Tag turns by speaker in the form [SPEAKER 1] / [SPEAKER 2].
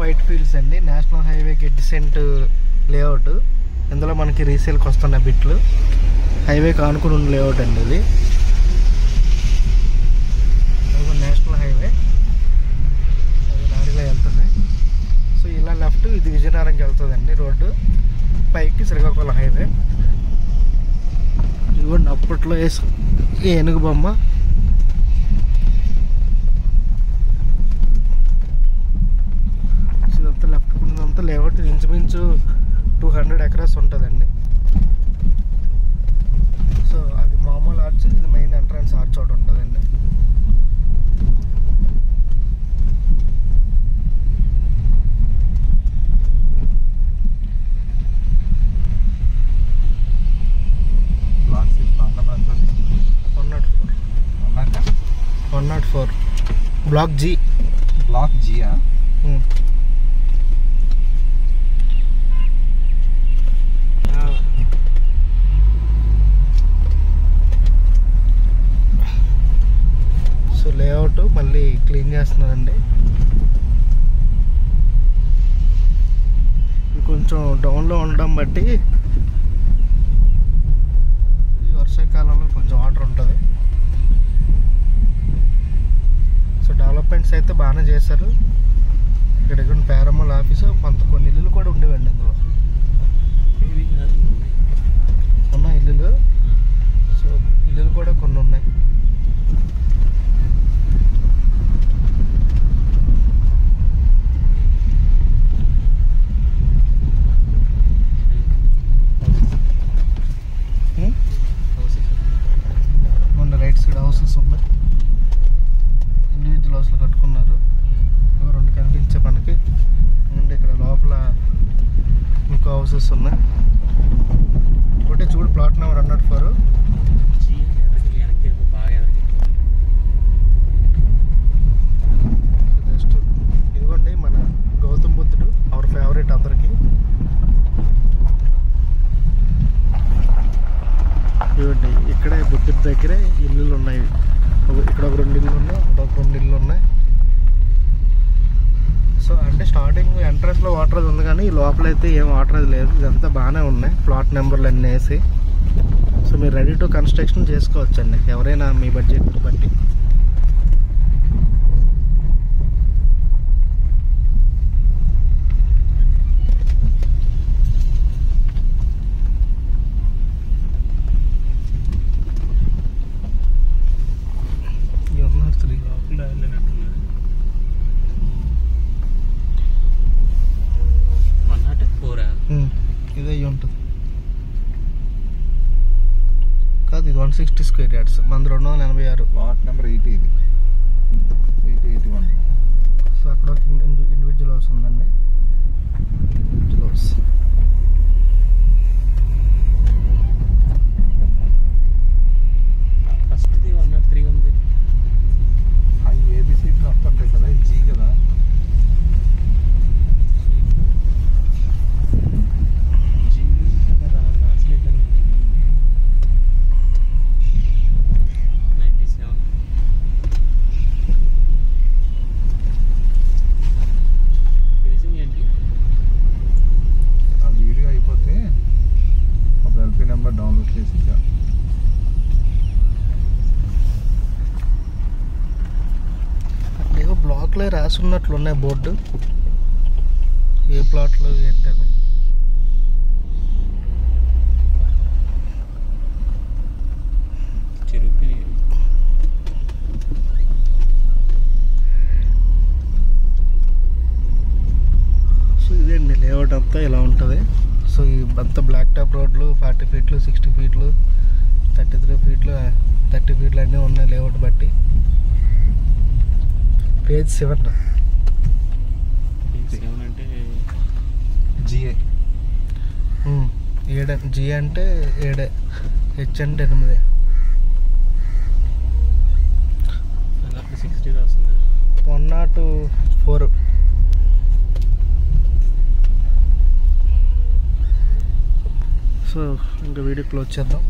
[SPEAKER 1] White fields అండి, national హైవేకి adjacent layout. ఇందులో మనకి రీసేల్కి వస్తున్న బిట్లు. హైవేకి ఆనుకుని ఉన్న లేఅవుట్ అండి ఇది. నేషనల్ హైవే అది లారీలో వెళ్తుంది. సో ఇలా లెఫ్ట్ ఇది విజయనగరంకి వెళ్తుందండి రోడ్డు, పైకి శ్రీకాకుళం హైవే. ఇదిగోండి అప్పట్లో ఏనుగు బొమ్మ. ఇదంతా లెఫ్ట్ ఉన్నదంతా లేఅవుట్. ఇంచుమించు 200 ఎకరాస్ ఉంటుందండి. సో అది మామూలు ఆర్చ్, ఇది మెయిన్ ఎంట్రన్స్ ఆర్చ్ ఒకటి ఉంటుందండి. Block G.
[SPEAKER 2] బ్లాక్ జియా?
[SPEAKER 1] సో లేఅవుట్ మళ్ళీ క్లీన్ చేస్తున్నారండి. ఇది కొంచెం డౌన్లో ఉండడం బట్టి ఈ వర్షాకాలంలో కొంచెం వాటర్ ఉంటుంది. సో డెవలప్మెంట్స్ అయితే బాగానే చేశారు. ఇక్కడ పారామల్ ఆఫీసు, కొన్ని ఇల్లులు కూడా ఉండేవండి ఇందులో. ఉన్న ఇల్లులు, సో ఇల్లులు కూడా కొన్ని ఉన్నాయి. మొన్న రైట్ సైడ్ హౌసెస్ ఉన్నాయి, ఇండివిజువల్ హౌస్లు కట్టుకున్నారు. రెండు కనిపించే మనకి. అండ్ ఇక్కడ లోపల ఇంకో హౌసెస్ ఉన్నాయి. ఒకటి చూడు ప్లాట్ నెంబర్ 104. జస్ట్ ఇదిగోండి మన గౌతమ్ బుద్ధుడు, అవర్ ఫేవరెట్ అందరికి. ఇవ్వండి ఇక్కడే బుద్ధుడి దగ్గరే ఇల్లులు ఉన్నాయి. ఇక్కడ ఒక 2 ఇల్లు ఉన్నాయి, ఒక 2 ఇల్లు ఉన్నాయి. సో అంటే స్టార్టింగ్ ఎంట్రన్స్లో వాటర్ అది ఉంది, కానీ లోపలైతే ఏం వాటర్ అది లేదు. ఇదంతా బాగానే ఉన్నాయి, ప్లాట్ నెంబర్లు అన్నీ వేసి. సో మీరు రెడీ టు కన్స్ట్రక్షన్ చేసుకోవచ్చండి, ఎవరైనా మీ బడ్జెట్ బట్టి. ఇదే ఉంటుంది కాదు, ఇది 160 స్క్వేర్ యార్డ్స్, మంది 286.
[SPEAKER 2] ప్లాట్ నెంబర్ 80, ఇది 8081.
[SPEAKER 1] సో అక్కడ ఒక ఇండివిజువల్ హౌస్ ఉందండి. ఇండివిజువల్ హౌస్
[SPEAKER 3] ఫస్ట్ది 103 ఉంది.
[SPEAKER 2] అవి ఏబిసిడ్లు వస్తుంటాయి కదా, జీ కదా. డౌన్లోడ్ చేసి
[SPEAKER 1] అక్కడేవో బ్లాక్లో రాసి ఉన్నట్లు ఉన్నాయి బోర్డు, ఏ ప్లాట్లో ఏంటని. సో ఇదేండి లేఅవుట్ అంతా ఇలా ఉంటుంది. సో ఈ అంతా బ్లాక్ టాప్ రోడ్లు 40 ఫీట్లు, 60 ఫీట్లు, 33 ఫీట్లు, 30 ఫీట్లు అన్నీ ఉన్నాయి లేఅవుట్ బట్టి. పేజ్ 7
[SPEAKER 3] అంటే
[SPEAKER 2] జిఏ.
[SPEAKER 1] 7 జీ అంటే 7, హెచ్ అంటే 8.
[SPEAKER 3] 60 రాస్తుంది.
[SPEAKER 1] 104. సో ఇంకా వీడియో క్లోజ్ చేద్దాం.